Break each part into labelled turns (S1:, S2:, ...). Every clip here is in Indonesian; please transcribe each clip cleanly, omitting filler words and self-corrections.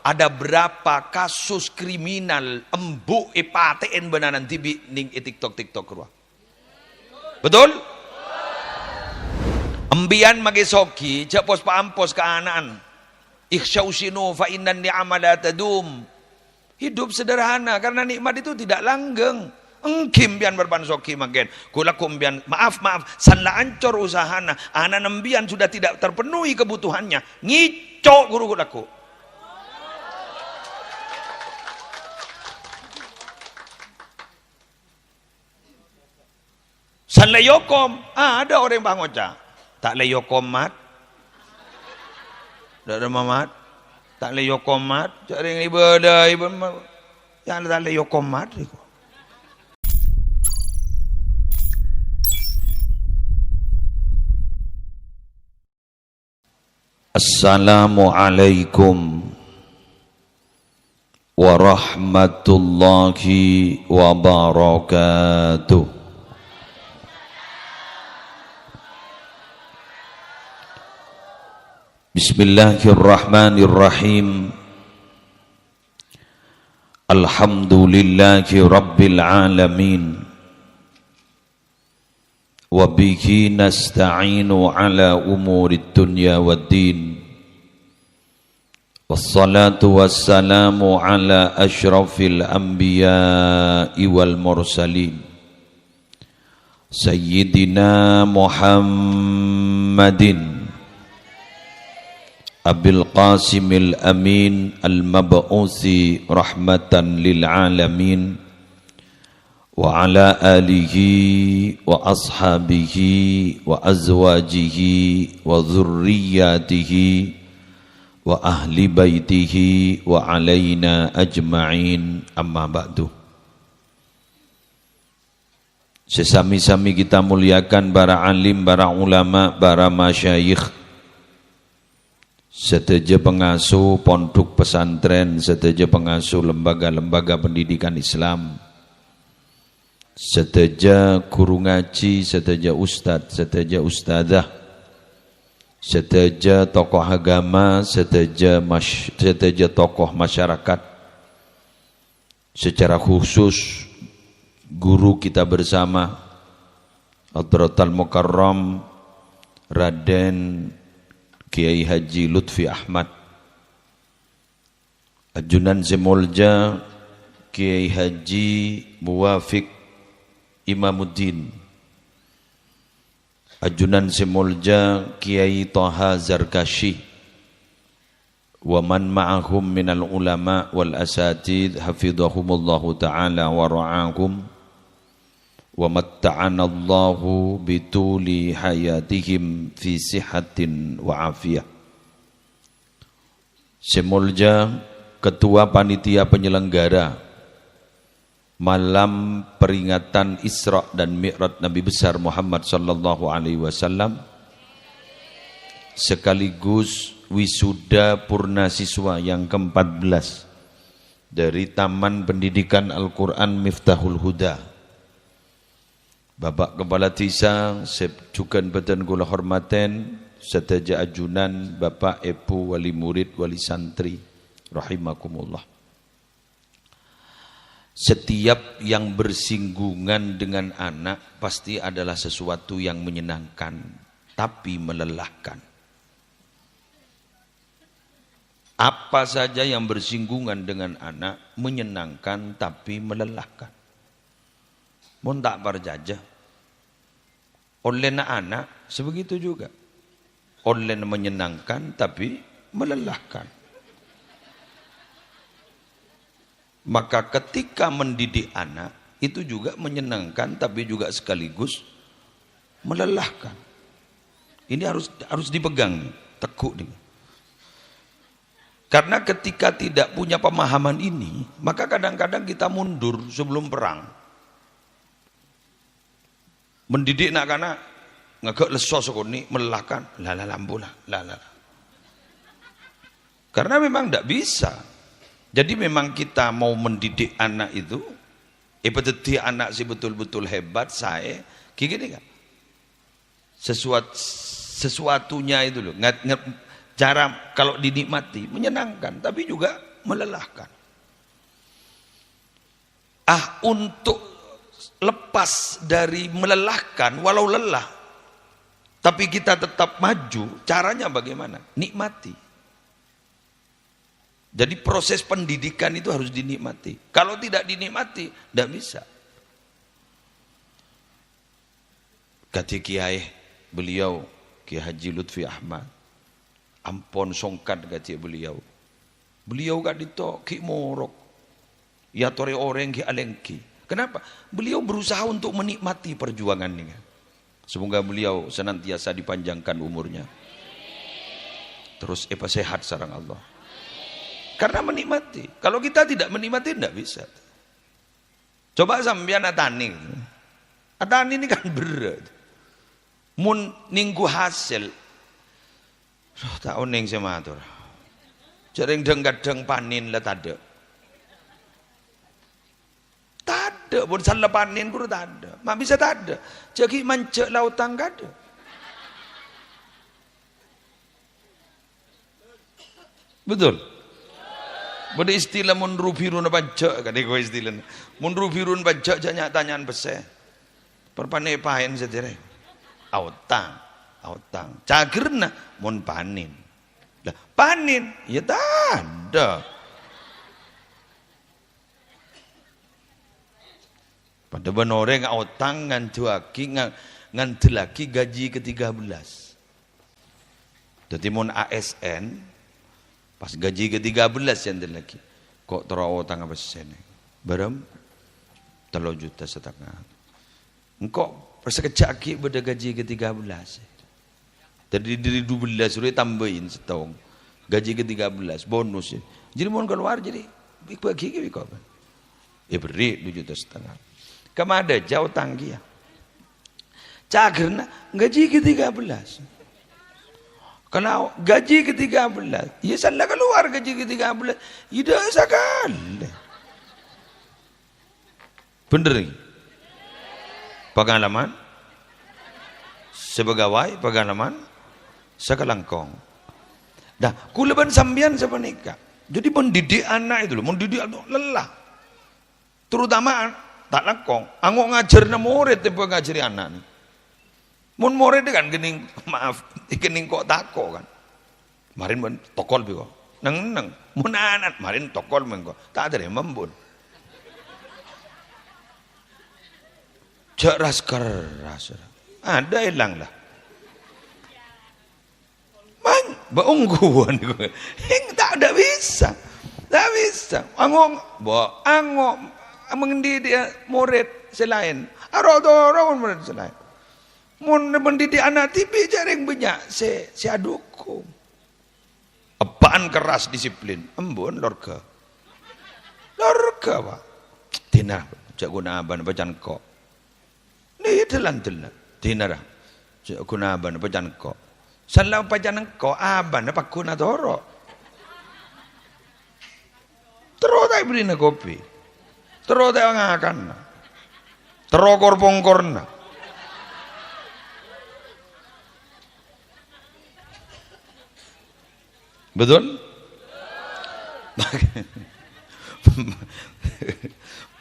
S1: ada berapa kasus kriminal embuk ipaten benanan tibi ning TikTok ruah. Betul? Embian mage soki japos paampos keanaan. Ikhsyausinu fa innan ni'ama la tadum. Hidup sederhana karena nikmat itu tidak langgeng. Engkim bian berpan soki magen. Kula kumbian maaf sanla ancor usahana. Ana nembian sudah tidak terpenuhi kebutuhannya. Ngicok guru kulaku. San leyokom, ada orang yang bangoca. Tak leyokom mat. Tak ada mamat. Tak leyokom mat. Cari yang ibadah. Yang tak leyokom mat. Assalamualaikum warahmatullahi wabarakatuh. Bismillahirrahmanirrahim. Alhamdulillahi rabbil alamin. Wa bihi nasta'inu ala umurid dunya waddin. Wassalatu wassalamu ala ashrafil anbiya'i wal mursalin. Sayyidina Muhammadin Abil Qasimil Amin Al-Mab'uthi Rahmatan lil Alamin wa ala alihi wa ashabihi wa azwajihi wa dhurriyyatihi wa ahli baitihi wa alaina ajma'in, amma ba'du. Sesami-sami kita muliakan para alim, para ulama, para masyayikh, seteja pengasuh pondok pesantren, seteja pengasuh lembaga-lembaga pendidikan Islam, seteja guru ngaji, seteja ustadz, seteja ustadzah, seteja tokoh agama, seteja tokoh masyarakat, secara khusus guru kita bersama Hadratul Mukarram Raden Kiai Haji Lutfi Ahmad, Ajunan Zemolja Kiai Haji Muwafiq Imamuddin, Ajunan Zemolja Kiai Toha Zarkashi, wa man ma'ahum minal ulama wal asatid hafidhahumullahu ta'ala wa ra'ahum wa matta'anallahu bituli hayatihim fi sihatin wa afiyah. Semolja Ketua Panitia Penyelenggara Malam Peringatan Isra dan Mi'raj Nabi besar Muhammad sallallahu alaihi wasallam, sekaligus wisuda purna siswa yang ke-14 dari Taman Pendidikan Al-Quran Miftahul Huda, Bapak Kepala Desa Sepjukan Beten Kula Hormaten, seteja ajunan Bapak Ibu Wali Murid Wali Santri rahimakumullah. Setiap yang bersinggungan dengan anak pasti adalah sesuatu yang menyenangkan tapi melelahkan. Apa saja yang bersinggungan dengan anak menyenangkan tapi melelahkan. Mun tak berjajah. Oleh anak sebegitu juga. Oleh menyenangkan tapi melelahkan. Maka ketika mendidik anak itu juga menyenangkan tapi juga sekaligus melelahkan. Ini harus dipegang tekuk nih. Karena ketika tidak punya pemahaman ini, maka kadang-kadang kita mundur sebelum perang. Mendidik nak kana ngagak leso sekoni melelahkan, lala lampu lah, lala. Karena memang tidak bisa. Jadi memang kita mau mendidik anak itu, betul anak si betul-betul hebat, saya, gini kan? Sesuatunya itu loh, Cara kalau dinikmati menyenangkan, tapi juga melelahkan. Untuk lepas dari melelahkan, walau lelah, tapi kita tetap maju, caranya bagaimana? Nikmati. Jadi proses pendidikan itu harus dinikmati. Kalau tidak dinikmati, tidak bisa. Kata kiai beliau, Kiai Haji Lutfi Ahmad, ampun songkat kata beliau. Beliau gak ditok ki morok. Ya tore orang ki alengki. Kenapa? Beliau berusaha untuk menikmati perjuangan ini. Semoga beliau senantiasa dipanjangkan umurnya. Terus sehat sareng Allah. Karena menikmati. Kalau kita tidak menikmati tidak bisa. Coba sampean atani. Atani ini kan berat. Mun ninggu hasil. Tak oning sematur. Jaring deng-gadeng panin lah tade. Tade, pun salah panin pun tade. Mak bisa tade. Jadi mancek lautan gade. Betul. Pada istilah munru birun pajak kan ego istilah. Munru birun pajak jangan tanyaan besar. Perpanai pahen sedere. Autang. Cagerna mun panin. Lah panin ya tak ada. Pada benoreng autang ngantuaki ngantelaki gaji ke-13. Jadi mun ASN pas gaji ke-13 yang lagi. Kok terawatang apa sen? Berem 3,5 juta. Engkau persekejap ki pada gaji ke-13. Dari 12 sudah tambahin setahun. Gaji ke-13 bonus. Jadi mau keluar jadi bagi ki kok. Beri 2,5 juta. Kemada jauh tanggi ya. Cagerna gaji ke-13. Kalau gaji ke-13, ya salah keluar gaji ke-13, tidak sekali. Bener ni? Pengalaman? Sebegawai pengalaman? Sekelangkong. Dah, kulaban sambian sepenika. Jadi mendidik anak itu loh, mendidik anak lelah. Terutama tak langkong, angok ngajar murid tempo ngajari anak ni. Mun murid kan gening maaf, gening kok tako kan. Marin mun tokol biko. Neng mun anak marin tokol mengko. Tak ada membun. Ceras keras. Ada hilang lah. Man, baungguan gue. Tak ada bisa. Tak bisa. Angok mendidik murid selain. Orang murid selain. Mun mendidik anak tipi jaring banyak si aduku. Apaan keras disiplin? Embun lorga. Lorga pak. Tina jak guna aban bacan kok. Ni telan. Tina dah. Jak guna aban bacan kok. Salah bacan kok aban apa guna toro. Terus tak beri na kopi. Terus tak ngakan. Terus korpongkorna. Betul?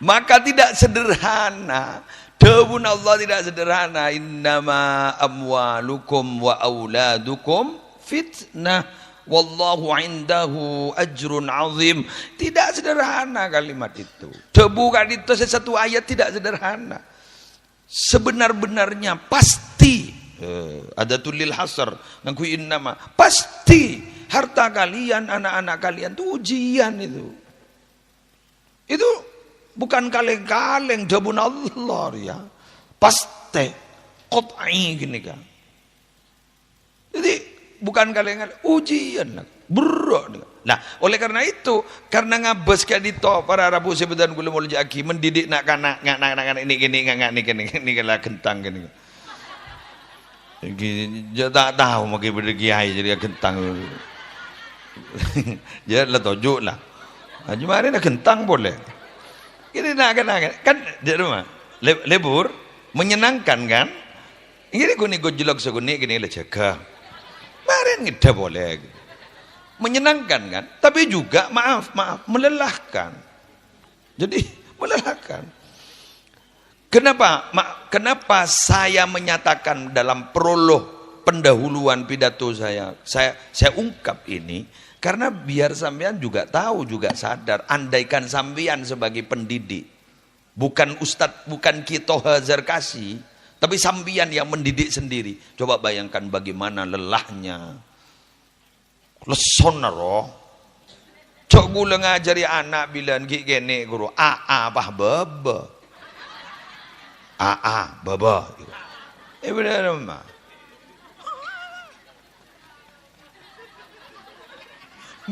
S1: Maka tidak sederhana. Dawun Allah tidak sederhana. Innama amwalukum wa auladukum fitnah. Wallahu indahu ajrun azim. Tidak sederhana kalimat itu. Bukan itu satu ayat tidak sederhana. Sebenar-benarnya pasti. Ada tulil hasar. Ngaku innama. Pasti. Harta kalian, anak-anak kalian itu ujian itu. Itu bukan kaleng-kaleng jabun Allah ya. Pasti qat'i gini kan. Jadi bukan kaleng-kaleng, ujian lah. Berat. Nah, oleh karena itu, karena ngabes kayak dito para Rabu sebetan gula mulai aki mendidik nak kanak ini gini kala kentang gini. Dia tak tahu mau berdiri kiai jadi kentang. Dia lah tojuk lah. Cuma hari nak kentang boleh. Ini nak kan di rumah lebur menyenangkan kan. Ini guni gojlok seguni gini lah jaga. Marin ngida boleh. menyenangkan kan? Tapi juga maaf, melelahkan. Jadi melelahkan. Kenapa saya menyatakan dalam prolog pendahuluan pidato saya ungkap ini? Karena biar sampean juga tahu, juga sadar, andaikan sampean sebagai pendidik, bukan ustadz, bukan kita hazar kasih, tapi sampean yang mendidik sendiri. Coba bayangkan bagaimana lelahnya. Leson roh. Cok gula ngajari anak bilang gini guru, bah baba. Baba. Benar mah.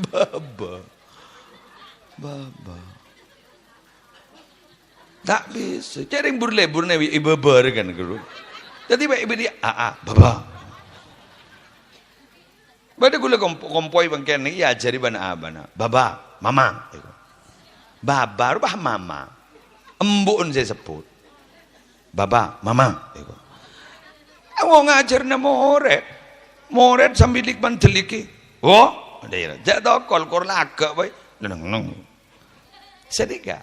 S1: Baba. Tak bisa. Cari lebur nih ibu kan guru. Jadi ibu dia baba. Bada gula kompoi bangken ni ya jari bana baba mama. Baba rubah mama. Embun saya sebut. Baba mama. Aku ngajar na moret sambil likman teliki. Oh. Dia jatuh kol laga boy, neng. Sedikit.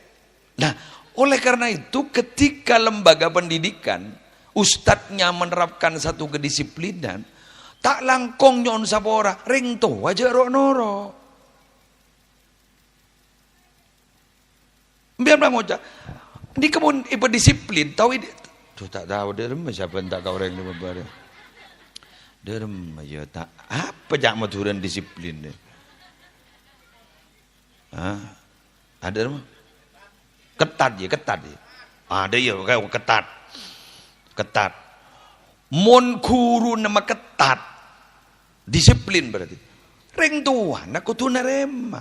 S1: Nah, oleh karena itu ketika lembaga pendidikan ustadznya menerapkan satu kedisiplinan, tak langkong nyon sapora, ring to aja noro. Biar bang Oja, di kebun ibu disiplin, tahu ini, tuh tak tahu dia siapa yang tak kau orang lima barang. Derem aja tak apa jak maturan disiplin deh. Ada mah ketat ya. Ada ya kayak ketat. Mon guru nama ketat. Disiplin berarti. Ring tuan aku tuh nerema.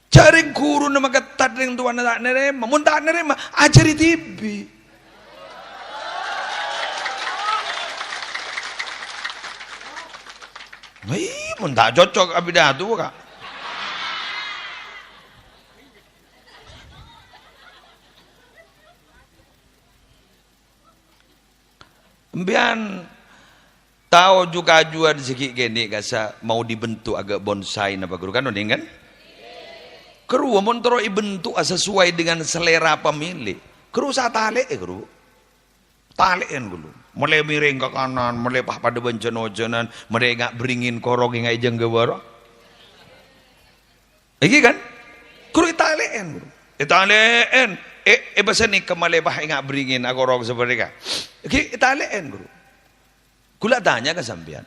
S1: Cari guru nama ketat ring tuan tak nerema. Mon tak nerema ajari tibi. Mun tak cocok abidah tu kak. Bian tahu juga jual sikit gini kasa mau dibentuk agak bonsai napa guru kan kan? Keru mun toro ibentuk sesuai dengan selera pemilik. Keru sa tale keru. Talen dulu. Mulai miring ke kanan, mulai pada bencana-bencana, mulai ngak beringin korong ngai jeng gewara. Iki kan? Kuru italen. Italen. Bahasa ni kemalai ngak beringin korong seperti ka. Iki italen guru. Kula tanya ke sampean.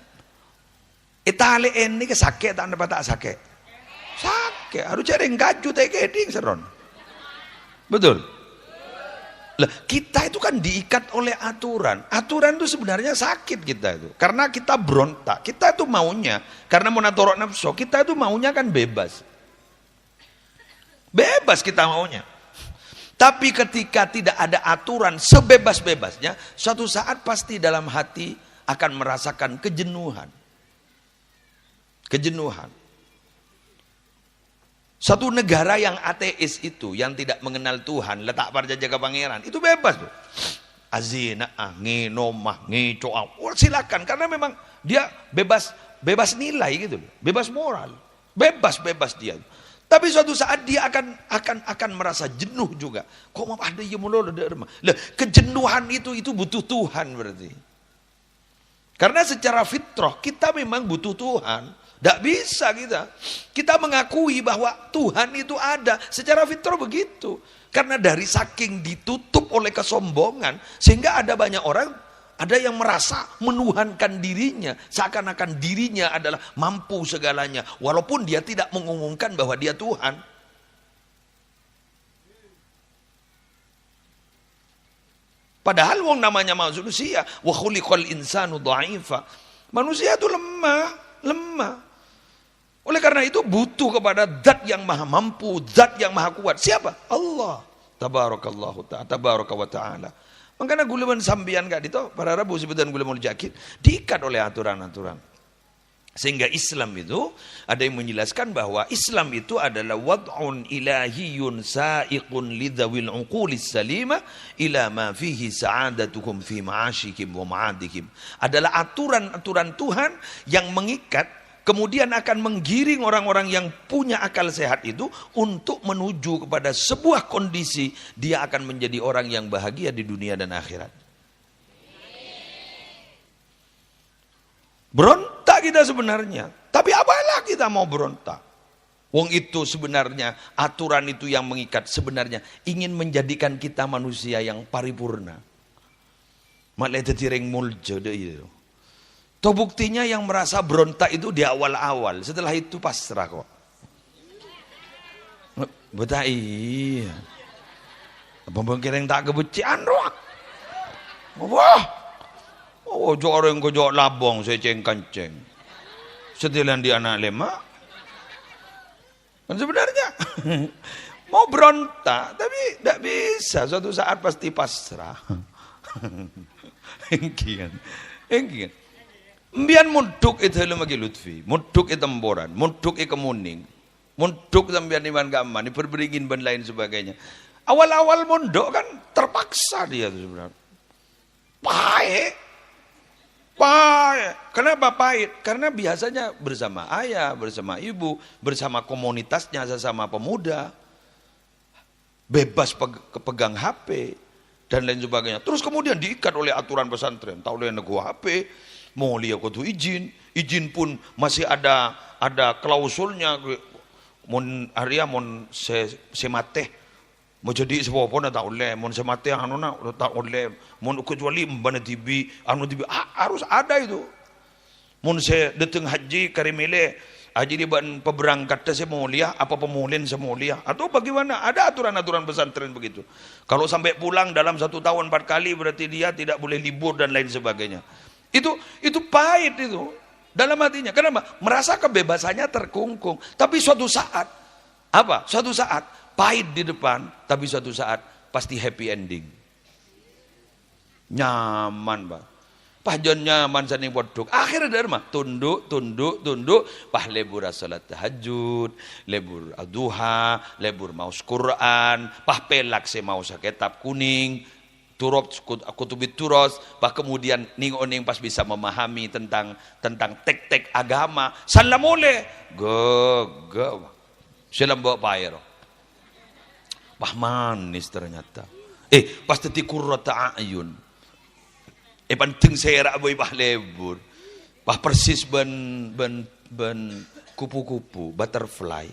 S1: Italen ni ke sakit tak dapat tak sakit? Sakit. Harus cari ngaju tak keding seron. Betul. Lah, kita itu kan diikat oleh aturan. Aturan itu sebenarnya sakit kita itu. Karena kita berontak. Kita itu maunya, karena monatorok nafsu, kita itu maunya kan bebas. Bebas kita maunya. Tapi ketika tidak ada aturan sebebas-bebasnya, suatu saat pasti dalam hati akan merasakan kejenuhan. Kejenuhan. Satu negara yang ateis itu, yang tidak mengenal Tuhan, letak pada jaga pangeran, itu bebas tuh. Azina, nginomah, ngicoa, silakan, karena memang dia bebas nilai gitu, bebas moral, bebas dia. Tapi suatu saat dia akan merasa jenuh juga. Kok mau ada yang mulai kejenuhan itu butuh Tuhan berarti. Karena secara fitrah kita memang butuh Tuhan. Tidak bisa kita mengakui bahwa Tuhan itu ada secara fitrah begitu. Karena dari saking ditutup oleh kesombongan, sehingga ada banyak orang, ada yang merasa menuhankan dirinya, seakan-akan dirinya adalah mampu segalanya, walaupun dia tidak mengumumkan bahwa dia Tuhan. Padahal wong namanya manusia, wa khuliqal insanu dha'ifa. Manusia itu lemah. Oleh karena itu butuh kepada zat yang maha mampu, zat yang maha kuat. Siapa? Allah. Tabarakallahu ta'ala, tabaraka wa ta'ala. Makanya guleman sambian gak dito, para rabu sebutan guleman jakit, diikat oleh aturan-aturan. Sehingga Islam itu, ada yang menjelaskan bahwa Islam itu adalah wad'un ilahiyun sa'iqun lidhawil uqulis salima ila ma fihi sa'adatukum fi ma'ashikim wa ma'adikim. Adalah aturan-aturan Tuhan yang mengikat kemudian akan menggiring orang-orang yang punya akal sehat itu untuk menuju kepada sebuah kondisi dia akan menjadi orang yang bahagia di dunia dan akhirat. Berontak kita sebenarnya, tapi apalah kita mau berontak? Wong itu sebenarnya aturan itu yang mengikat, sebenarnya ingin menjadikan kita manusia yang paripurna. Malah tireng muljo deh itu. Toh buktinya yang merasa berontak itu di awal-awal, setelah itu pasrah kok. Betul iya. Apa kira yang tak kebecian doang. Wah. Oh, orang kejok labong saya ceng-kanceng. Setilan di anak lemak. Dan sebenarnya mau berontak, tapi tidak bisa. Suatu saat pasti pasrah. Engkian. Mbian muduk itu lagi Lutfi, muduk itu temboran, muduk itu kemuning, muduk sambian iman gaman, diperberingin dan lain sebagainya. Awal-awal mondok kan terpaksa dia itu sebenarnya. Pahit. Kenapa pahit? Karena biasanya bersama ayah, bersama ibu, bersama komunitasnya, sesama pemuda, bebas pegang HP dan lain sebagainya. Terus kemudian diikat oleh aturan pesantren, tak boleh nego HP. Mau lihat kudu izin pun masih ada klausulnya. Mon area mon semateh mau jadi sebuah pun tak boleh. Mon semateh anu nak tak boleh. Mon kecuali mbana tibi anu tibi harus ada itu. Mon se datang haji karimile haji di ban peberangkat saya mau lihat apa pemulin semua lihat atau bagaimana, ada aturan-aturan pesantren begitu. Kalau sampai pulang dalam 1 tahun 4 kali berarti dia tidak boleh libur dan lain sebagainya. Itu pahit itu dalam hatinya. Kenapa? Merasa kebebasannya terkungkung. Tapi suatu saat suatu saat pahit di depan, tapi suatu saat pasti happy ending. Nyaman, Pak. Pahjon nyaman saning podok. Akhirnya dari mah tunduk. Pah lebur salat tahajud, lebur duha, lebur maus Quran, pah pelak se mau kitab kuning. Turop kutubit turos, bah kemudian ning pas bisa memahami tentang tek agama. Salam oleh, go, salam bawa pair. Bah manis ternyata. Pas teti kurrata ayun. Penting saya boy bah lebur. Bah persis ben kupu-kupu, butterfly.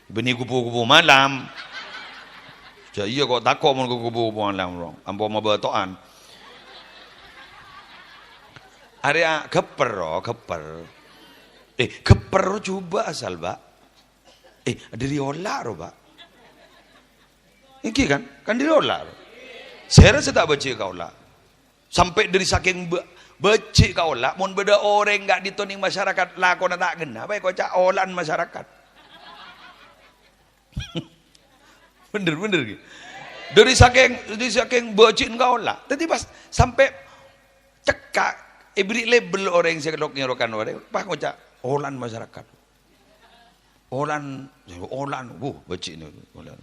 S1: Benih kupu-kupu malam. Iya kok takut mau kupu-kupu malam rong. Ampun mau betoan. Area keper. Keper coba asal, Pak. Dari olah ro, Pak. Iki kan dari olah. Saya rasa tak baca kau lah. Sampai dari saking baca kau lah, mun beda orang enggak ditoning masyarakat lah kau tak kena. Baik kau cak olan masyarakat. Bener gitu. Dari saking bocin kau lah. Tadi pas sampai cekak beri label orang yang saya ngerokan orang. Pak ngocak olan masyarakat. Olan, bocin olan.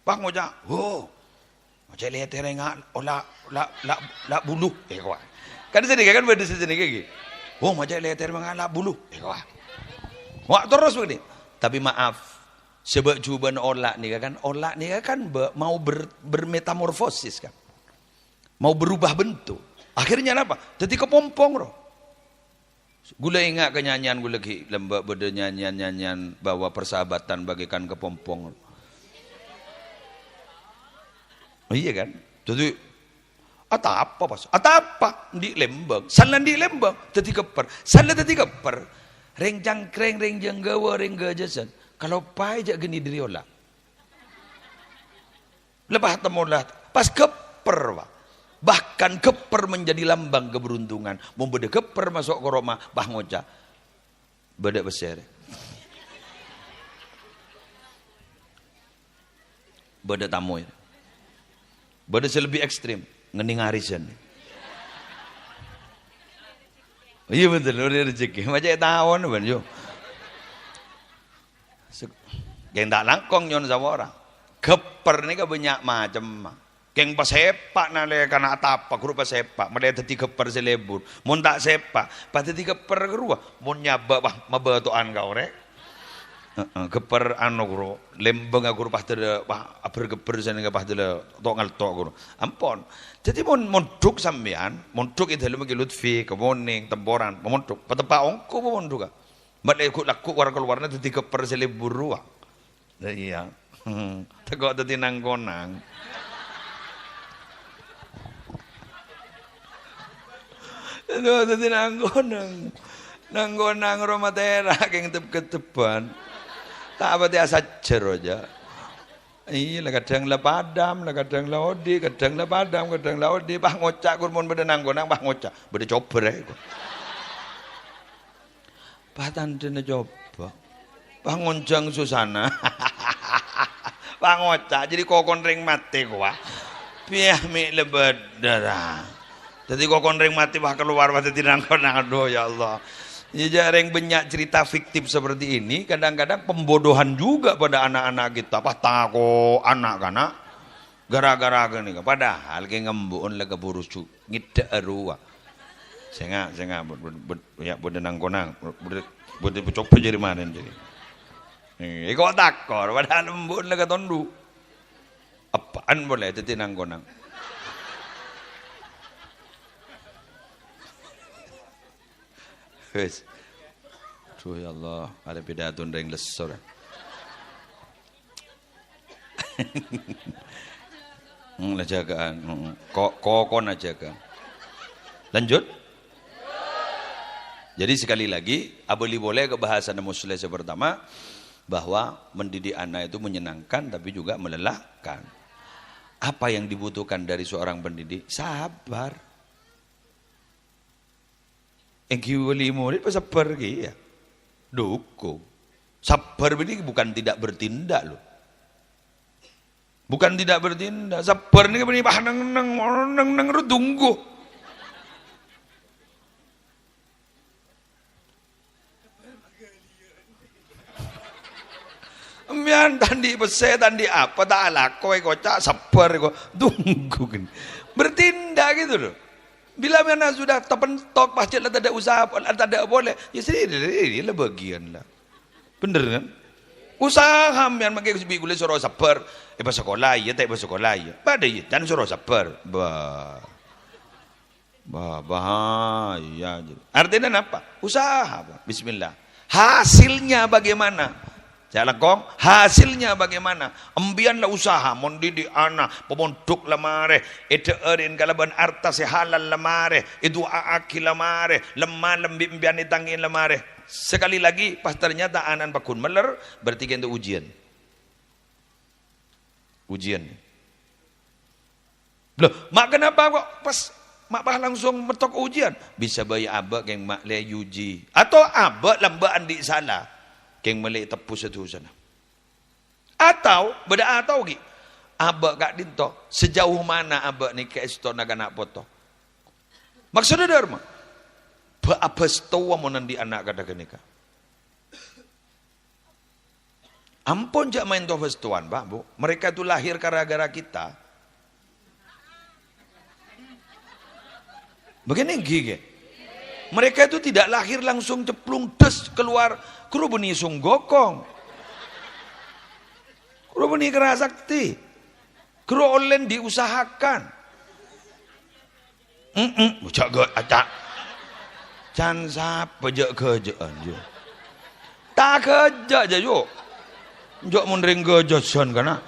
S1: Pak ngocak, macam lihat terengat, la buluh, kawan. Kan sedih kan beda sedih kayak. Macam lihat terengat la buluh, kawan. Wah terus begini. Tapi maaf. Sebab cubaan olak ni kan mau bermetamorfosis kan, mau berubah bentuk. Akhirnya apa? Jadi kepompong roh. Gula ingat kenyanyian gula lagi lembak beda nyanyian bahwa persahabatan bagaikan kepompong. Iya kan? Jadi apa di Lembang, salan di Lembang, jadi keper, salan jadi keper, reng jangkreng, reng janggawa, reng gajasan. Kalau pai jak geni diri olah. Lepas temulah pas keper, Pak. Bahkan keper menjadi lambang keberuntungan. Mau beda keper masuk ke rumah, bah ngoca. Beda besar. Beda tamu. Beda lebih ekstrim, ngening arisan. Iya betul, udah rezeki. Macam tahun ban yo. Yang tak langkong nyon sama orang. Keper ni kan banyak macam. Keng pas sepak nale kana tapak guru pas sepak made teti keper selebur mun tak sepak pas teti keper gerua mun nyaba bah mabatoan kau rek keper anu guru lembeng guru pas tede bah bergeper sana pas tede tok ngaltok guru ampon jadi mun monduk sampean monduk itu lu magi lutfi kemoning temboran monduk patepa ongko monduk ka made ku laku war keluarna teti keper selebur ruah iya tegok teti nangkonang itu tadi nanggonang romatera keng ketepan tak apa dia sajar aja iya kadang lah padam kadang lah odi kadang lah padam kadang lah odi bah ngocak kurmun beda nanggonang bah ngocak beda coba ya bah tanda coba bah ngoncang susana bah ngocak jadi kokon ring mati gua piah mi lebet darah. Jadi kok konring mati bah keluar mati tinang-konang aduh ya Allah. Ya jarang banyak cerita fiktif seperti ini kadang-kadang pembodohan juga pada anak-anak kita. Apa tako anak kana gara-gara gini. Padahal kayak ngembuun lega burus cu ngide arua. Senga ya bude nang-konang bude coba jadi mana jadi. Kok takor padahal ngembuun lega tondu. Apaan boleh itu tinang-konang. Wes. Tuh ya Allah, ada pidato ndeng lesor. Lah jagaan. Kokon aja kan. Lanjut. Jadi sekali lagi, abeli boleh ke bahasa muslim pertama bahwa mendidik anak itu menyenangkan tapi juga melelahkan. Apa yang dibutuhkan dari seorang pendidik? Sabar. Engki wali murid sabar ki ya. Dukung. Sabar ini bukan tidak bertindak loh. Bukan tidak bertindak. Sabar ini bani bah nang tunggu. Mian tandi pese tandi apa tak alako kocak sabar kok tunggu kan. Bertindak gitu loh. Bila mana sudah terpentok masjid lah tak ada usaha tak ada boleh ya sendiri lah bagian lah bener kan usaha yang makai sebi gule suruh sabar pas sekolah ya tak pas sekolah ya pada ya dan suruh sabar bahaya artinya apa usaha bismillah hasilnya bagaimana Jalakong hasilnya bagaimana? Embianlah usaha mendidik anak, pemondok lamare, eteerin kalaban arta sehalal lamare, itu aaki lamare, lemah lembi embian ditangin lamare. Sekali lagi pas ternyata anan pakun meler berarti itu ujian. Ujian. Loh, mak kenapa kok pas mak bah langsung metok ujian? Bisa bayar abak yang mak le uji atau abak lambaan di salah. Keng melek tepus itu sana. Atau beda atau gi. Abak kak dinto sejauh mana abak ni ke esto nagana poto. Maksudnya dharma. Ba apa stowa mo nandi anak kada kenika. Ampun jak main to festuan, Pak, Bu. Mereka itu lahir gara-gara kita. Begini gigi. Mereka itu tidak lahir langsung ceplung des keluar kru beni sunggokong. Kru beni kerasakti. Kru olen diusahakan. Jaga acak. Can sapa jak kerjaan jo. Tak kerja aja jo. Jok mundring kerjaan kana.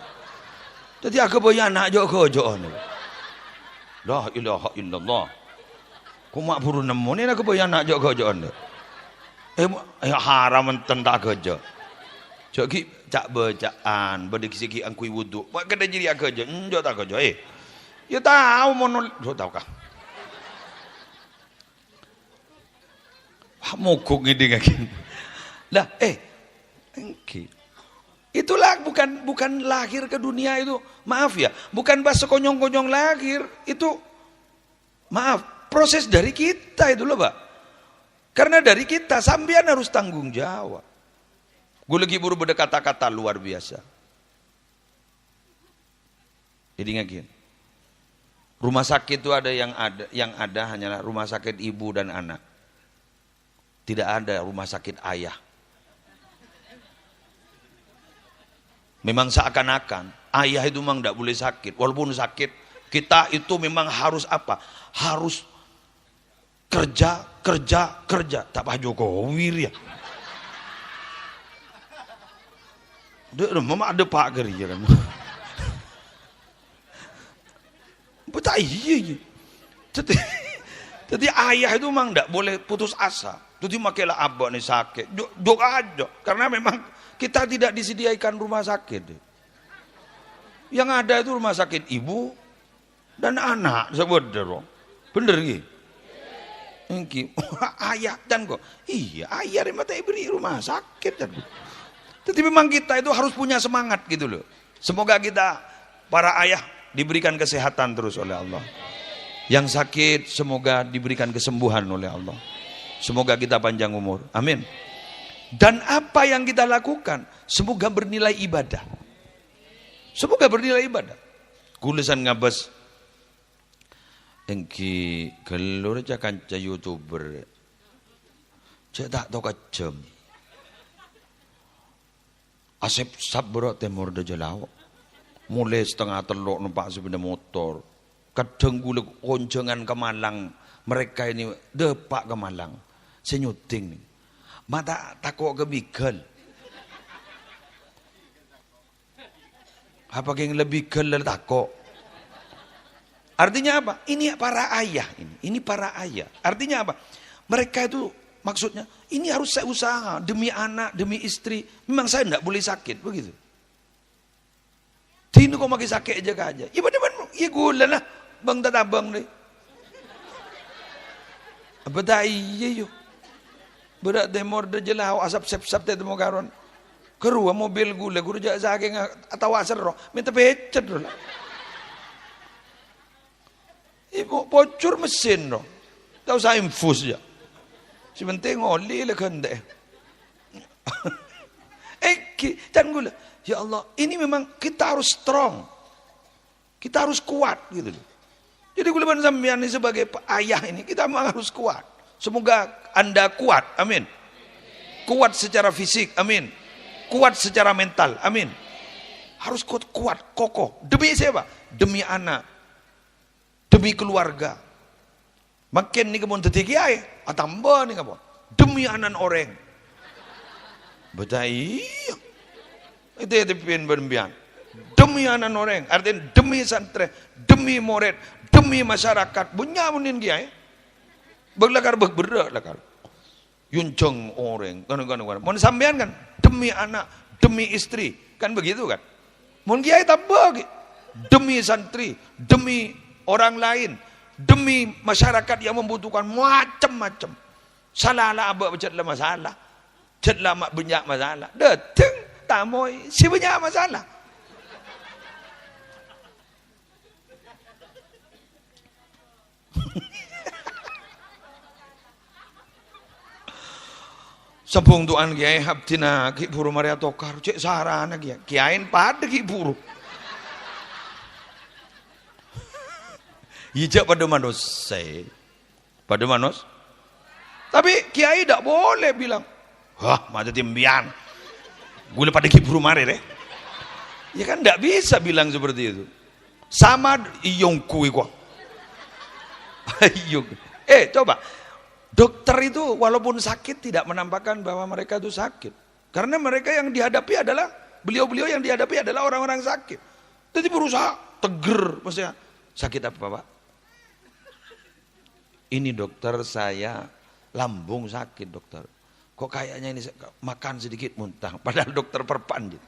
S1: Jadi aku bayar anak jok kerjaan. La ilaha illallah. Kumak buru nemu ni nak bayar anak jok kerjaan. Haram enten tak kerja. Jok ki cak bacaan, berdiksi angkui wudu. Buat kada jadi kerja, jok tak kerja. Ya tahu monol, jok tahu kah? Mogok ngidi ngaki. Lah, engki. Itulah bukan lahir ke dunia itu. Maaf ya, bukan bahasa konyong-konyong lahir. Itu maaf, proses dari kita itu loh, Pak. Karena dari kita sampean harus tanggung jawab. Gue lagi buru berkata-kata luar biasa. Jadi ngagin. Rumah sakit itu ada hanyalah rumah sakit ibu dan anak. Tidak ada rumah sakit ayah. Memang seakan-akan ayah itu memang tidak boleh sakit. Walaupun sakit, kita itu memang harus apa? Harus kerja. Tak Pak Jokowi ya. Memang ada Pak kerja kan. Betul iya. Jadi ayah itu memang tidak boleh putus asa. Jadi makailah abah nih sakit. Dok aja. Karena memang kita tidak disediakan rumah sakit. Yang ada itu rumah sakit ibu dan anak. Sebenarnya. Bener gitu. Ayah dan kok. Iya ayah mata beri rumah sakit. Jadi memang kita itu harus punya semangat gitu loh. Semoga kita para ayah diberikan kesehatan terus oleh Allah. Yang sakit semoga diberikan kesembuhan oleh Allah. Semoga kita panjang umur. Amin. Dan apa yang kita lakukan semoga bernilai ibadah. Semoga bernilai ibadah. Kulisan ngabas engki gelur aja kanca YouTuber. Cek tak tahu kejem. Asep sabro temur de Jalau. Mulai setengah teluk numpak sepeda motor. Kadang gula konjangan ke Malang. Mereka ini depak ke Malang. Senyuting nih. Mata takut ke bigel. Apa yang lebih gel takut? Artinya apa? Ini para ayah ini. Ini para ayah. Artinya apa? Mereka itu maksudnya ini harus saya usaha demi anak, demi istri. Memang saya tidak boleh sakit begitu. Tino kau makin sakit aja. Ya benar-benar, ya gula lah, bang tatabang deh. Apa dah iya yo? Berat demor de jelau asap sep te temu karon. Kerua mobil gula guru jak saking atau asar roh, minta becet roh. Ibu bocor mesin roh. Tahu saya infus ya. Si penting oli le kende. Jangan gula. Ya Allah, ini memang kita harus strong. Kita harus kuat gitu loh. Jadi gula sampean ini sebagai ayah ini kita memang harus kuat. Semoga Anda kuat. Amin. Kuat secara fisik. Amin. Kuat secara mental. Amin. Harus kuat, kokoh. Demi siapa? Demi anak. Demi keluarga. Makin ni kebun teti kiai, tambah ni kebun. Demi anak orang. Betul. Itu pin berbian. Demi anak orang, artinya demi santri, demi murid, demi masyarakat. Bunya munin kiai. Berlakar berberak lakar. Yunceng orang, kan. Mau sampean kan demi anak, demi istri, kan begitu kan? Mun kiai tambah demi santri, demi orang lain, demi masyarakat yang membutuhkan macam-macam. Salah lah abak becet lah masalah, cet lah mak banyak masalah. Dateng tamoy si banyak masalah. Sampung tuan kiai habtina ki buru Maria Tokar cek sarana kiai kiain pada ki buru hijab pada manusia tapi kiai tidak boleh bilang wah mata timbian gula pada ki buru Maria deh ya kan tidak bisa bilang seperti itu sama iyongku kok coba dokter itu walaupun sakit tidak menampakkan bahwa mereka itu sakit. Karena mereka yang dihadapi adalah, beliau-beliau yang dihadapi adalah orang-orang sakit. Jadi berusaha teger. Maksudnya, sakit apa Pak? Ini dokter saya lambung sakit dokter. Kok kayaknya ini makan sedikit muntah. Padahal dokter perpan. Gitu.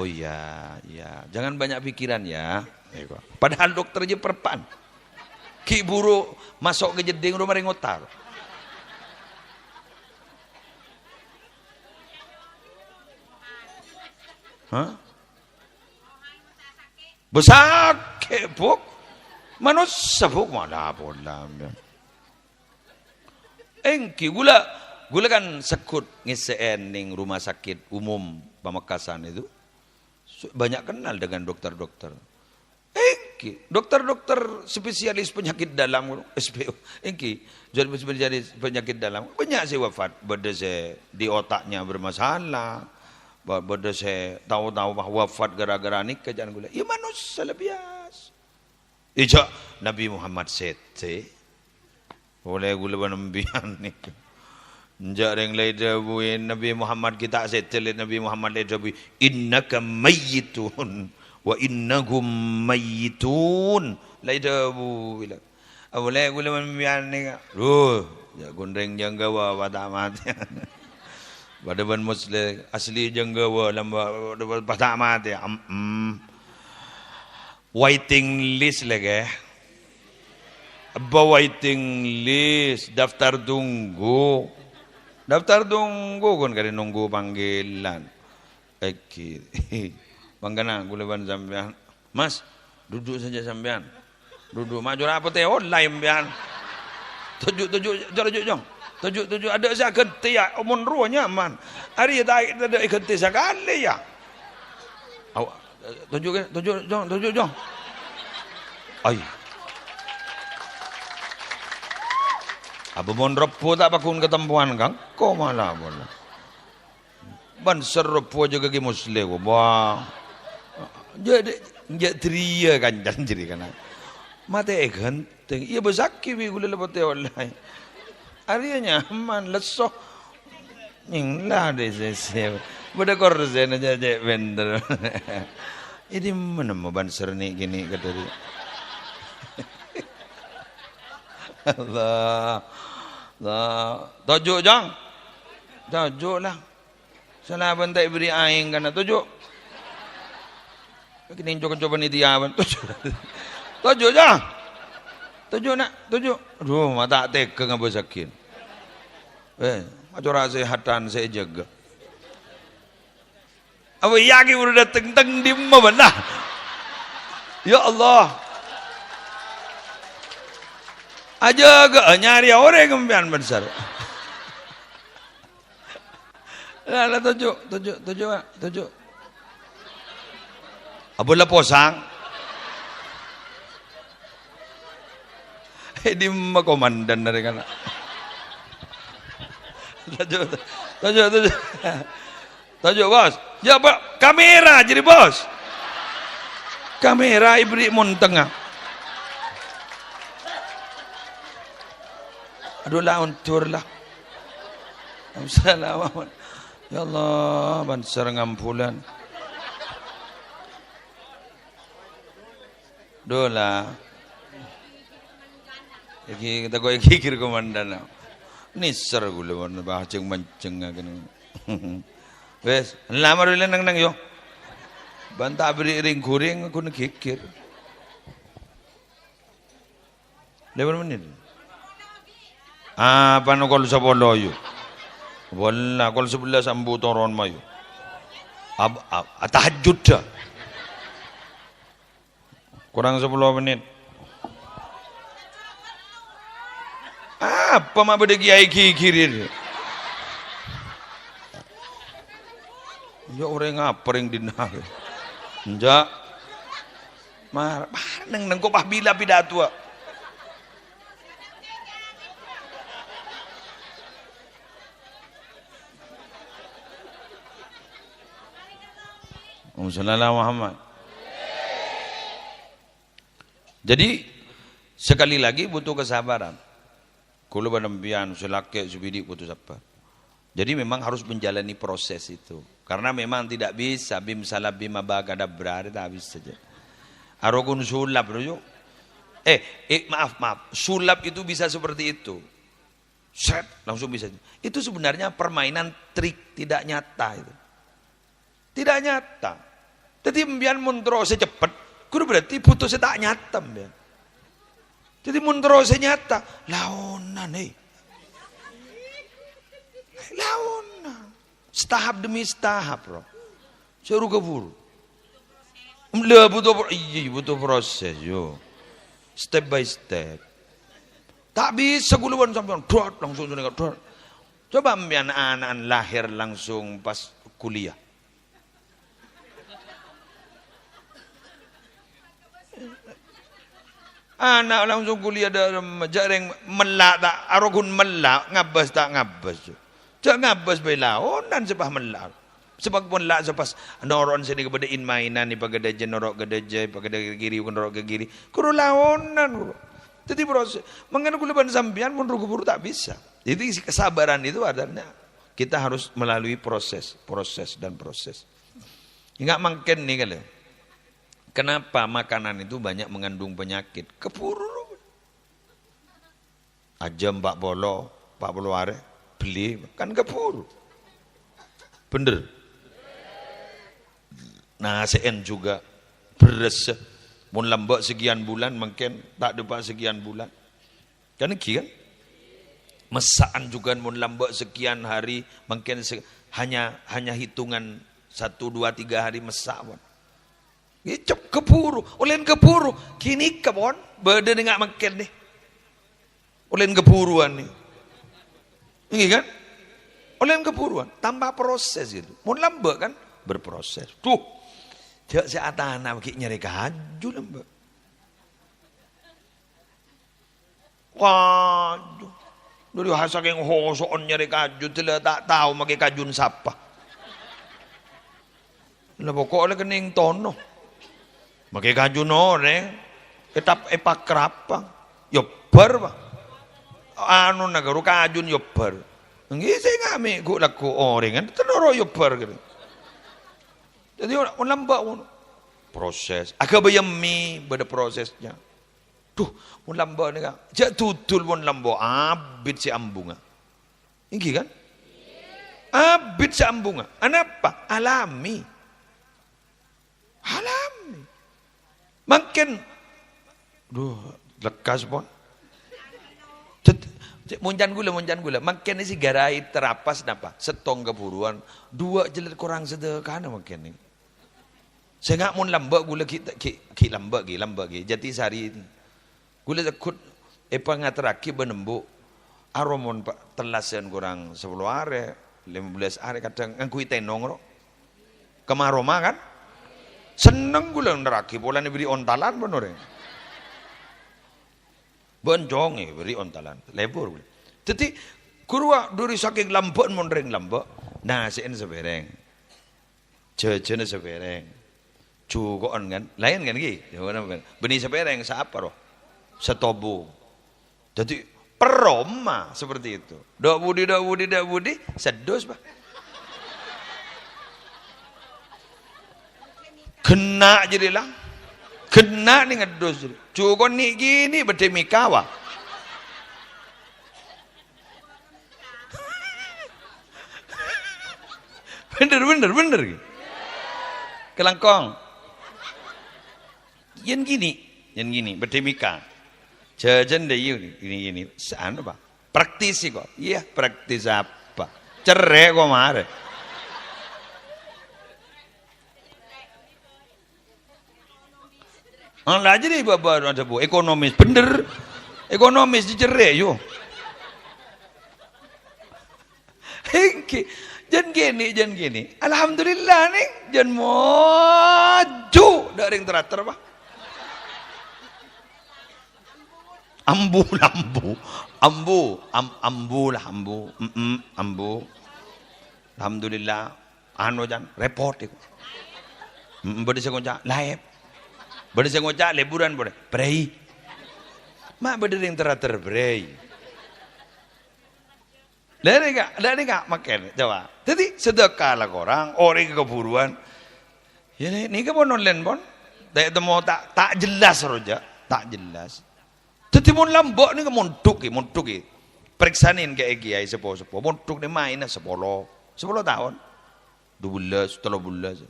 S1: Oh iya. Jangan banyak pikiran ya. Padahal dokter aja perpan. Ki buru masuk ke jeding rumah ringotar. Hah? Besake buk. Manusia buk mana bolam. Engki gula kan sekut ngiseen ning rumah sakit umum Pamekasan itu. Banyak kenal dengan dokter-dokter. Iki dokter-dokter spesialis penyakit dalam SPO. Iki spesialis penyakit dalam banyak sih wafat. Beda saya di otaknya bermasalah. Beda saya tahu-tahu wafat gara-gara nikah jangan gula. Ya manusia biasa. Ija Nabi Muhammad sete. Oleh gula banambian ni. Jarang lay dabuin Nabi Muhammad kita sete Nabi Muhammad lay dabuin innaka mayyitun wa innahum mayyitun lay dabu bila. Oleh gula banambian ni. Ya gondreng janggawa pada mati. Badaban muslim asli janggawa lamba pada mati. Waiting list lagi. Waiting list, daftar tunggu. Daftar tunggu kan kali nunggu panggilan. Bangkana guleban sampean. Mas, duduk saja sampean. Duduk maju apa teh online sampean. Tujuk jong. Tujuk ada saya genti ya umon ruanya man. Hari ada genti sekali ya. Tujuk jong. Ay. Abu mon repo tak pakun ketempuan kang. Ko malah bola. Ban serrepo juga ke muslim. Wah. Jadi tria kan janjiri kana. Mate ganteng. Iya besaki wi gula lepote wallahi. Arianya man lesoh. Ning lah de se. Beda korzen aja vendor. Ini mana mau banser nih gini katanya. Allah. Tujuk jang. Tujuk lah. Salah bantai beri aing kana tujuk. Kini coba ni dia ban tujuk. Tujuk jang. Tujuk nak, tujuk. Aduh, mata tek ngabo sakit. Macam sehatan saya jaga. Apa yakin udah datang di mana? Ya Allah. Aja ke nyari orang kempian besar. Lah tujuk. Abola posang. Di komandan dari kana. Tujuk bos. Ya pak kamera jadi bos. Kamera ibri mun tengah. Aduh lah untur lah. Assalamualaikum. Ya Allah bansar ngampulan. Dola. Iki kita kau kikir komandan. Nisar gula warna bahaceng manceng agak. Wes, lamar ulen nang yo. Banta beri ring kuring aku nak kikir. Lebar menit. Paano kalau sa polo yo? Wala kalau sebelah sambu toron mayo. Tahajud dah. Kurang 10 menit. Apa mah beda kiai kikirir? Ya orang ngapa yang dinah? Enggak. Mar nang kok pahbila pidato. Sallallahu Muhammad. Jadi sekali lagi butuh kesabaran. Kulo banambian selake subidi butuh sabar. Jadi memang harus menjalani proses itu. Karena memang tidak bisa bim salab bim abagada berada tak bisa saja. Arogun sulap bro. Maaf. Sulap itu bisa seperti itu. Set langsung bisa. Itu sebenarnya permainan trik tidak nyata itu. Tidak nyata. Jadi mbian muntro secepat, kudu berarti putus tak nyata mbian. Jadi muntro senyata, laonan laonan. Setahap demi setahap, bro. Suruh keburu. Butuh proses, yo. Step by step. Tak bisa guluan sampai langsung dot. Coba mbian anak lahir langsung pas kuliah. Anak langsung kuliah dalam jareng melak tak arogun melak ngabas tak ngabas. Jak ngabas belaonan sepah melak. Sebab pun lak sepas noron sini kepada in mainan ni pagada je norok gada je pagada kiri kun norok ke kiri. Kuru laonan. Jadi proses mengana kuleban sambian pun rugu tak bisa. Jadi kesabaran itu adanya kita harus melalui proses dan proses. Enggak mungkin nih kalau. Kenapa makanan itu banyak mengandung penyakit? Keburu. Aja Pak Bolo are beli kan keburu. Bener. Nah, CN juga beres. Mun lembek sekian bulan mungkin tak dapat sekian bulan. Kan iki kan? Mesaan juga mun lembek sekian hari mungkin hanya hitungan 1 2 3 hari mesak pun. Icap keburu, ulen keburu. Kini kabon, beda dengan makan nih. Ulen keburuan nih. Ini kan? Ulen keburuan, tambah proses gitu. Mau lembek kan? Berproses. Tuh, jak si atana bagi nyari kaju lembek. Waduh, dari hasil yang hosoon nyari kaju, tidak tak tahu makai kajun siapa. Lah pokoknya kening tono. Makai kaju noreng, etap epak kerapang, yobar pak. Anu nagaru kajun yobar. Nggih saya ngami ku laku orengan, tenoro yobar gitu. Jadi orang lembak proses. Agak bayami pada prosesnya. Tuh, mun lembak ni kan, jak tutul mun lembak, abit si ambunga. Ini kan? Abit si ambunga. Anapa? Alami. Makin lekas pun. Munjan gula. Makin ni si garai terapas napa? Setong keburuan. 2 jelit kurang sederhana makin ni. Saya ngak mun lambak gula ki lambak. Jati sari ini. Gula takut pangateraki benembu. Aromon pak telasan kurang 10 hari, 15 hari kadang ngangkui tenong ro. Kemaroma kan? Seneng gula neraki bola ni beri ontalan pun orang. Boncong beri ontalan, lebur gula. Jadi kurwa duri saking lambak monreng lambak. Nah sen sebereng, cecene sebereng, cukoan kan, lain kan ki. Benih sebereng siapa roh? Setobo. Jadi peroma seperti itu. Dak budi, sedos pak. Kena jadilah. Kena ni ngedos. Cukup ni gini berdemikawa. Bener. Kelangkong. Yang gini berdemika. Jajan deh ini. Saan apa? Praktisi kok. Iya, praktis apa? Cerai kok marah. Lah jadi bapak ada bu ekonomis bener, ekonomis dicerai yo. Hengki, jan gini. Alhamdulillah nih, jan maju dari yang teratur pak. Ambu. Alhamdulillah, anu jan repot itu. Bade sekonca live. Bade sekonca liburan boleh. Prei. Mak bade yang teratur prei. Dari enggak makan Jawa. Jadi sedekah lah orang keburuan. Ya ini ke pun online pun. Temu tak jelas roja, tak jelas. Jadi mun lambok ni ke montuk. Periksanin ke kiai sepo. Montuk ni main 10 tahun. 12, 13.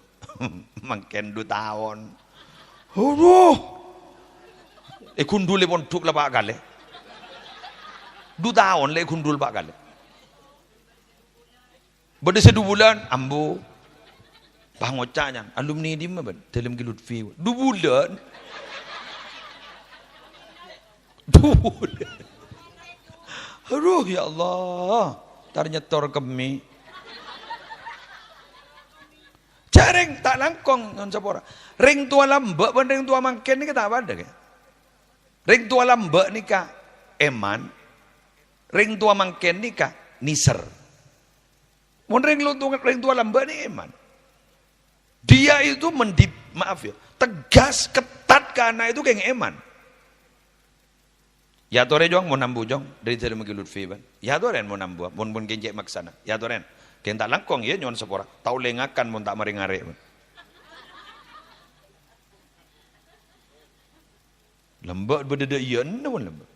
S1: Makin 2 tahun. Aduh. Kundul montuk lah pak kali. 2 tahun le kundul pak kali. Bada 2 bulan ambu pangocanya alumni di mana dalam Lutfi 2 bulan 2 bulan aduh ya Allah tarnyetor kemi jareng tak langkong non sapora ring tua lambak ban ring tua mangken ni kita apa ada ke Ring tua lambek nikah eman, ring tua mangken nikah niser. Mun ring tua lambek ni eman. Dia itu maaf ya, tegas ketat ke anak itu kayak eman. Ya tore jong mau nambu jong dari tadi magi Lutfi ban. Ya toren mau nambu, mun genjek maksana. Ya toren. Ken tak langkong ya nyon sepora. Tau lengakan mun tak mari ngare. Lembek bedede iya mun lembek.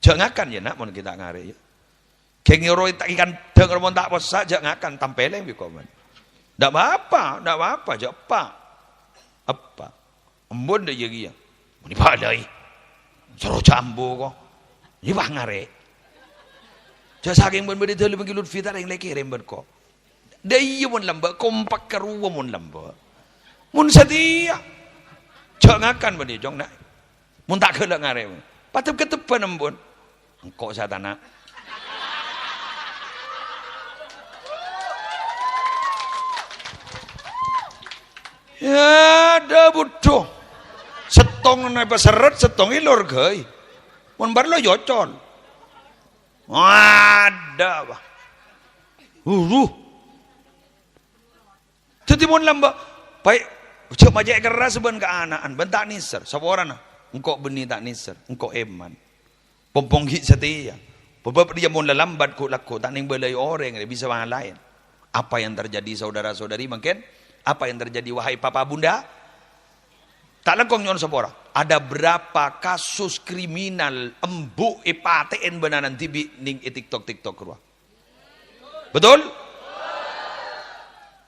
S1: Jangakan ya nak mun kita ngare ya. Keng yoro tak ikan denger mun tak posa jangakan tampeleng bi komen. Ndak apa-apa, japa. Apa? Embon de ye ya. Mun padai. Suruh jambu kok. Ini bah ngare. Jasa saking pun beri telu bagi Lutfi tak yang lagi rembet kok. Dia pun lembek, kompak keruwa pun lembek. Mun setia. Jangan akan beri jong nak. Mun tak kelak ngare. Patut ketepan embun. Engkau satana. Ya ada bodoh. Setong napa seret setong ilur gay. Mun bar lo yocon. Ada bah. Jadi mun lamba baik cek majek keras ben ke anaan bentak niser saborana. Engkau beni tak niser, engkau eman. Pompong hit setia. Bebab dia mun lambat ku laku tak ning belai orang bisa orang lain. Apa yang terjadi saudara-saudari mungkin? Apa yang terjadi wahai papa bunda? Tak lengkong nyon sepora. Ada berapa kasus kriminal embuk ipaten benanan tibi ning TikTok ruah. Betul?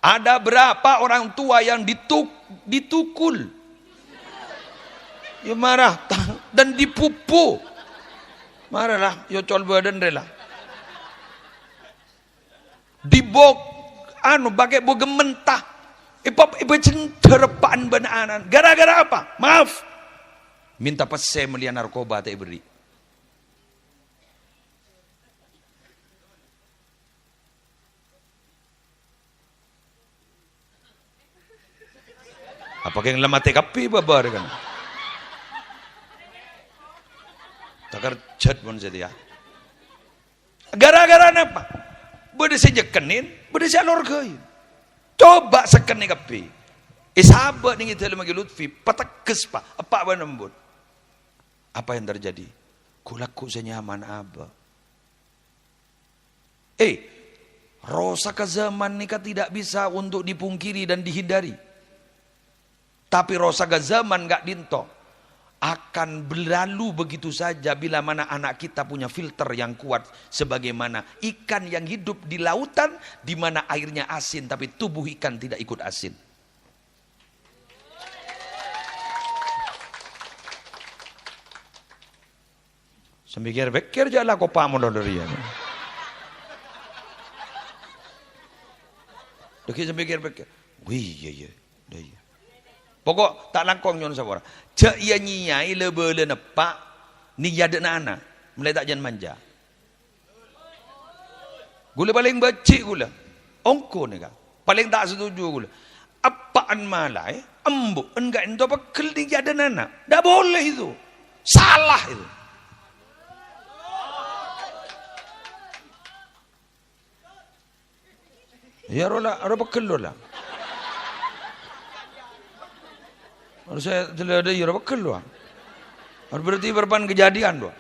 S1: Ada berapa orang tua yang ditukul. Ya marah dan dipupu. Marahlah, yo col badan rela. Dibok pakai boge mentah. Ibu cenderpaan benanan. Gara-gara apa? Maaf. Minta pese melia narkoba tak beri. Apa yang lemah TKP babar kan? Takar cat pun jadi ya. Gara-gara apa? Bede sejekenin, bede sealorgain. Coba seken ni kapi. Sahabat ni kita lagi Lutfi, patakes pa, apa nembut. Apa yang terjadi? Kulaku senyaman apa? Rosa ke zaman ni tidak bisa untuk dipungkiri dan dihindari. Tapi rosa ke zaman gak dinto. Akan berlalu begitu saja bila mana anak kita punya filter yang kuat sebagaimana ikan yang hidup di lautan di mana airnya asin tapi tubuh ikan tidak ikut asin. Sembikir-bekir jalan kau pamun dorian. Deki sembikir-bekir. Wih iya. Pokok tak langkong nyon sabora. Cak ia nyiyai lebele nepak ni yade nana. Mulai tak jan manja. Gula paling becik gula. Ongko ni ka. Paling tak setuju gula. Apaan malai? Embuk enggak ento pekel ni yade nana. Dah boleh itu. Salah itu. Ya rola, ada pekel rola. Harus saya telah ada ya bekel doa. Harus berarti berpan kejadian doa.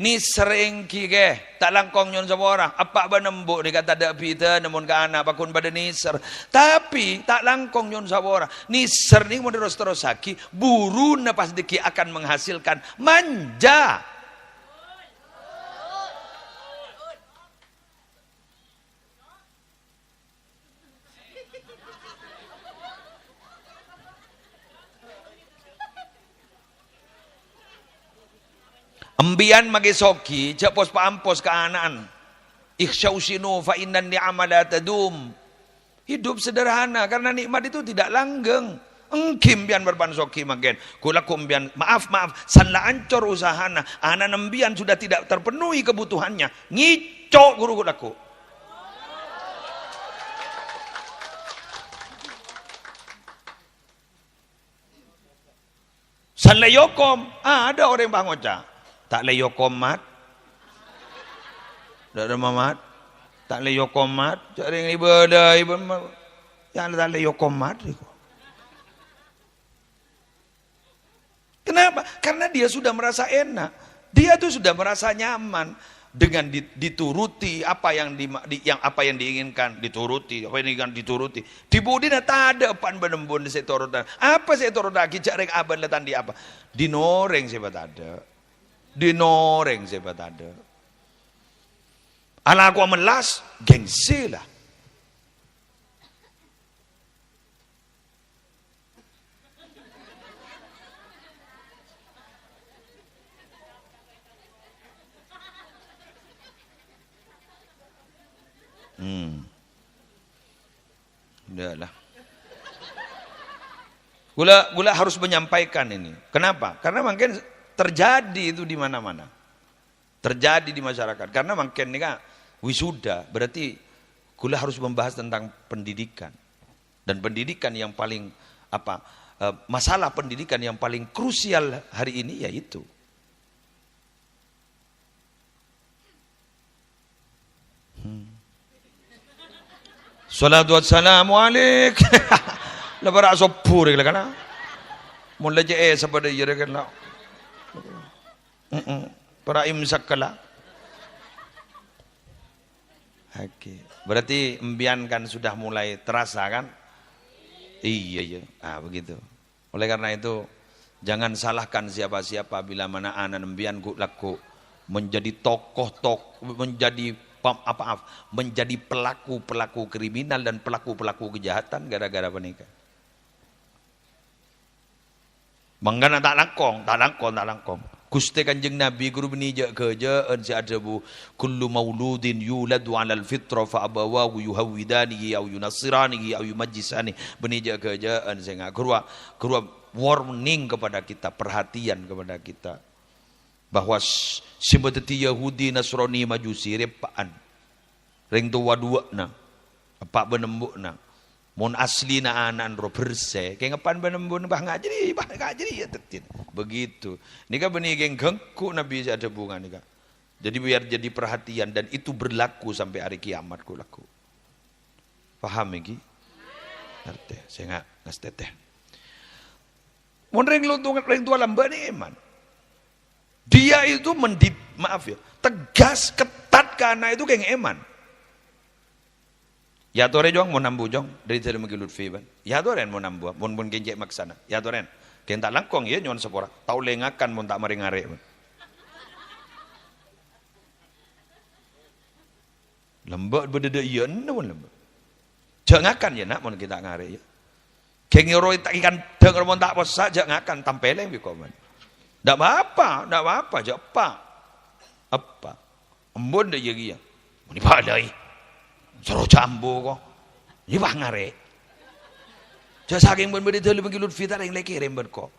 S1: Ni sering kike tak langkong nyon sama orang. Apa nembuk ni kata ada pita namun ke anak pakun pada niser. Tapi tak langkong nyon sama orang. Niser ni mau terus saki buru pas deki akan menghasilkan manja. Embian magi soki, cak pos paampos ke anaan. Ikhsyausinu fa innan ni'ama la tadum. Hidup sederhana karena nikmat itu tidak langgeng. Engkim bian berban soki magen. Kulakum bian maaf sanla ancor usahana. Anak embian sudah tidak terpenuhi kebutuhannya. Ngicok guru kulaku. San leyokom. Ada orang yang pangoca. Tak leyokom mat. Tak ada mamat. Tak leyokom mat. Cak ring ibadah. Yang tak leyokom mat. Kenapa? Karena dia sudah merasa enak. Dia tuh sudah merasa nyaman dengan dituruti apa yang apa yang diinginkan dituruti, apa yang diinginkan dituruti. Di budina tak ada pan benembun di setorodan. Apa setorodan kijak reng aban letan di apa? Dinoreng siapa tak ada. Dinoreng siapa tak ada. Ala aku melas gengsi lah. Udahlah. Gula harus menyampaikan ini. Kenapa? Karena makin terjadi itu di mana-mana. Terjadi di masyarakat. Karena makin ini kan wisuda, berarti gula harus membahas tentang pendidikan. Dan pendidikan yang paling masalah pendidikan yang paling krusial hari ini yaitu salatu wassalamu alaik. Labara sopur kan. Mula je sapada yere kan. Para imsak kala. Oke. Berarti embian kan sudah mulai terasa kan? Iya. Begitu. Oleh karena itu jangan salahkan siapa-siapa bila mana anak embian laku menjadi menjadi pelaku kriminal dan pelaku kejahatan gara-gara menikah. Manggana tak langkong. Gusti Kanjeng Nabi guru benija kerjaan si adabu kullu mauludin yuladu 'alal fitra fa abawahu yuhawidanihi aw yunassiranihi aw yumajjisani. Benija kerjaan saya guru warning kepada kita, perhatian kepada kita bahwa sebetulnya Yahudi Nasrani Majusi repaan ring tua dua na apa benembukna mon asli na anan ro bersih kayak ngapan benembun bah ngajri ya tetin begitu nika benih geng gengku Nabi ada bunga nika jadi biar jadi perhatian dan itu berlaku sampai hari kiamat ku laku paham iki ngerti saya nggak teteh mon ring tua lamba nih eman. Dia itu tegas, ketat karena itu kayak eman. Ya tore jong mau nambu jong dari tadi mungkin Lutfi ban. Ya toren mau nambu, mau genjek maksana. Ya toren, kayak tak langkong ya nyon sepora. Tahu lengakan mau tak maringare. Lembut berdede iya namun lembut. Jangakan ya nak mau kita ngare ya. Kayak ngiroi tak ikan dengar mau tak posa jangakan tampeleng bikoman. Tidak apa-apa, apa? Embun dah jadi ya. Ini padai, suruh cambu kok. Ini bah ngare. Jadi saking pun beri terlalu bagi Lutfi tak yang lagi rembet kok.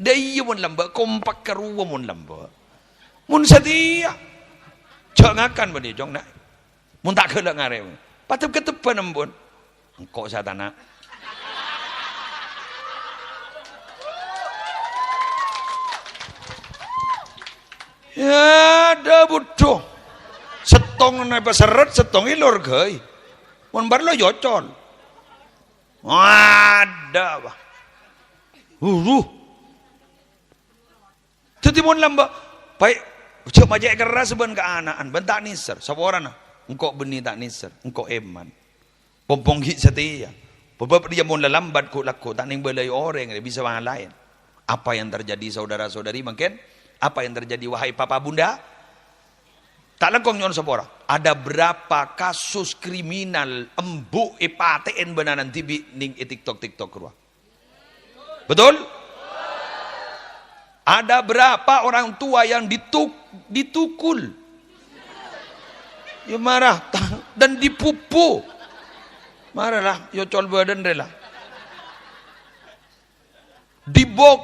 S1: Dia pun lambat, kompak keruah pun lambat. Mun setia, jangan akan beri jong nak. Mun tak kelak ngare. Patut ketepan embun. Engkau satana. Ya ada bodoh. Setong napa seret setong ilor gay. Mun bar lo yocol. Ada bah. Jadi mun lamba baik cek majek keras ben ke anaan ben tak niser saporan engkau benih tak niser engkau eman. Pompong hit setia. Bebab dia mun lambat ku laku tak ning belai orang bisa orang lain. Apa yang terjadi saudara-saudari mungkin apa yang terjadi wahai papa bunda? Tak lengkong nyon sepora. Ada berapa kasus kriminal embuk ipaten benanan tibi ning TikTok ruah. Betul? Ada berapa orang tua yang ditukul? Ya marah dan dipupu. Marahlah, yo col badan rela. Dibok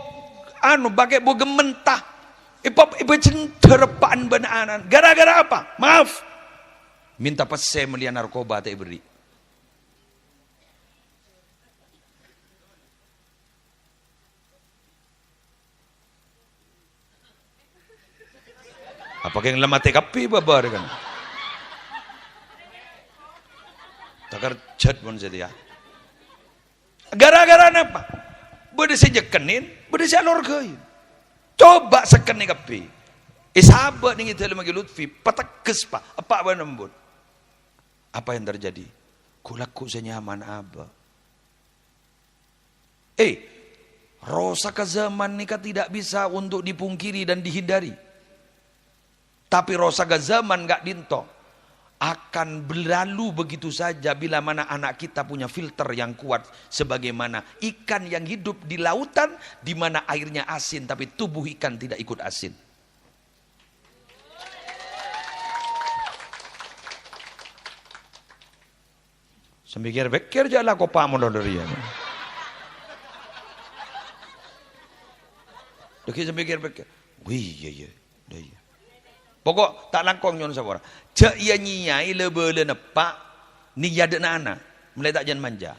S1: pakai boge mentah. Ipa cenderpaan benanan. Gara-gara apa? Maaf. Minta pese melihat narkoba tak beri. Apakah yang lemah tekapi babar kan? Takar cat pun sedia. Gara-gara apa? Bede sejekenin, bede salor kain. Coba sekeni kapi. Sahabat ni kita lagi Lutfi, patakes pa. Apa nembut? Apa yang terjadi? Kulaku senyaman apa? Rosa ke zaman ni tidak bisa untuk dipungkiri dan dihindari. Tapi rosa ke zaman gak dinto. Akan berlalu begitu saja bila mana anak kita punya filter yang kuat, sebagaimana ikan yang hidup di lautan di mana airnya asin tapi tubuh ikan tidak ikut asin. Sembikir-bekir jalan kau pamon dari ya. Deki sembikir-bekir. Wih iya. Pokok tak langkong nyon sabora. Cak ia nyiyai lebele nepak ni yada nana. Mulai tak jangan manja.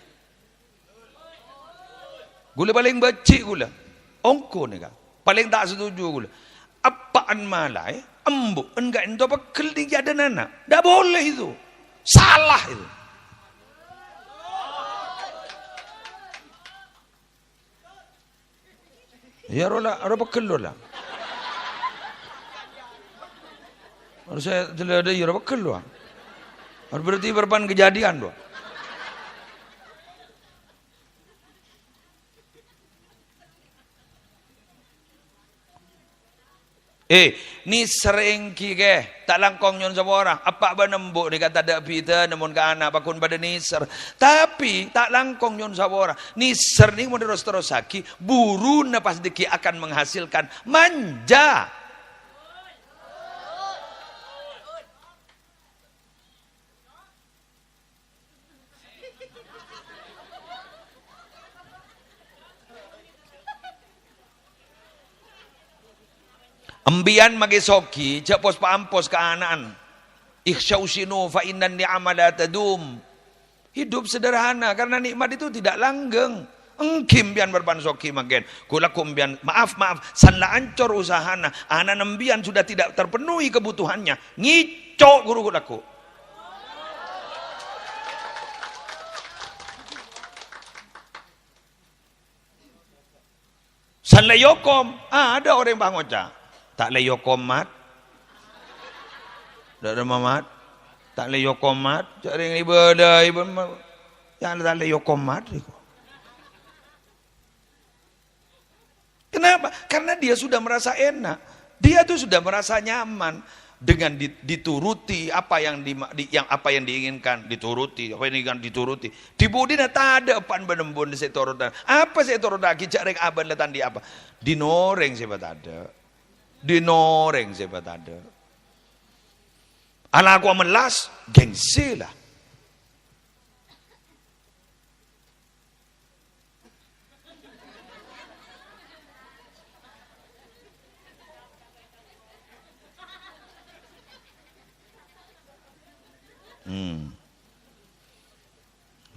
S1: Gula paling becik gula. Ongko ni kan. Paling tak setuju gula. Apaan malai? Embuk. Enggak ento pekel ni yada nana. Tak boleh itu. Salah itu. Ya rola, ada pekel rola. Harus saya jelas ada ya bekel doa. Harus berarti berpan kejadian doa. Ni sering kike tak langkong nyon sama orang. Apa nembuk dia kata ada pita namun ke anak pakun pada niser. Tapi tak langkong nyon sama orang. Niser ni mau terus saki buru napas deki akan menghasilkan manja. Embian magi soki, cak pos paampos ke anaan. Ikhsyausinu fa innan ni'ama la tadum. Hidup sederhana karena nikmat itu tidak langgeng. Engkim bian berban soki magen. Kulakum bian maaf sanla ancor usahana. Anak embian sudah tidak terpenuhi kebutuhannya. Ngicok guru kulaku. Sanla yokom, ada orang bangoca. Tak leyo komat. Tak ada mamat. Tak leyo komat. Cari ibadah. Yang tak leyo komat. Kenapa? Karena dia sudah merasa enak. Dia tuh sudah merasa nyaman dengan dituruti apa yang diinginkan, dituruti, apa yang diinginkan dituruti. Di budina tak ada pan benembun di sektor dan apa sektor daki cari aban letan di apa? Dinoreng siapa tak ada. Dinoreng siapa tak ada. Anak aku melas, gengsi lah.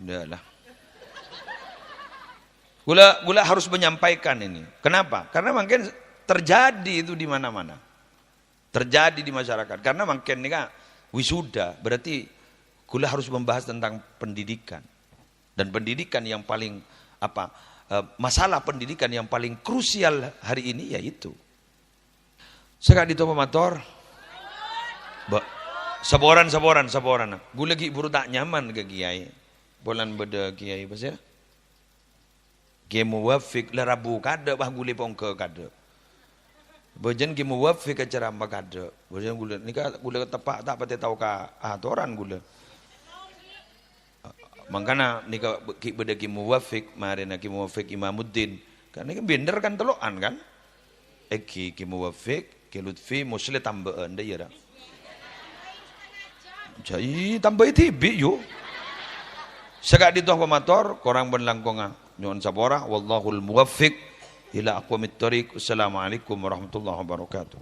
S1: Udahlah. Gula harus menyampaikan ini. Kenapa? Karena mungkin terjadi itu di mana-mana. Terjadi di masyarakat. Karena makin ini kan wisuda, berarti gula harus membahas tentang pendidikan. Dan pendidikan yang paling masalah pendidikan yang paling krusial hari ini yaitu. Sekali itu pemator. Saboran. Gula lagi buru tak nyaman ke kiai. Bolan beda kiai pasal. Kiai muwaffiq la rabu kada bah gule pongke kada. Bajan ki muwaffiq acara magada. Bajan gula gula tepak tak pati tahu ka atoran gula. Mangkana nika ki beda ki muwaffiq marina ki muwaffiq Imamuddin. Kan nika bener kan telokan kan? Ki muwaffiq ki Lutfi musli tambahan dia dah. Jadi tambah tibi yuk. Sekak ditoh pemator korang berlangkongan nyon sabora wallahul muwaffiq ila aqwamit thoriq. Assalamualaikum warahmatullahi wabarakatuh.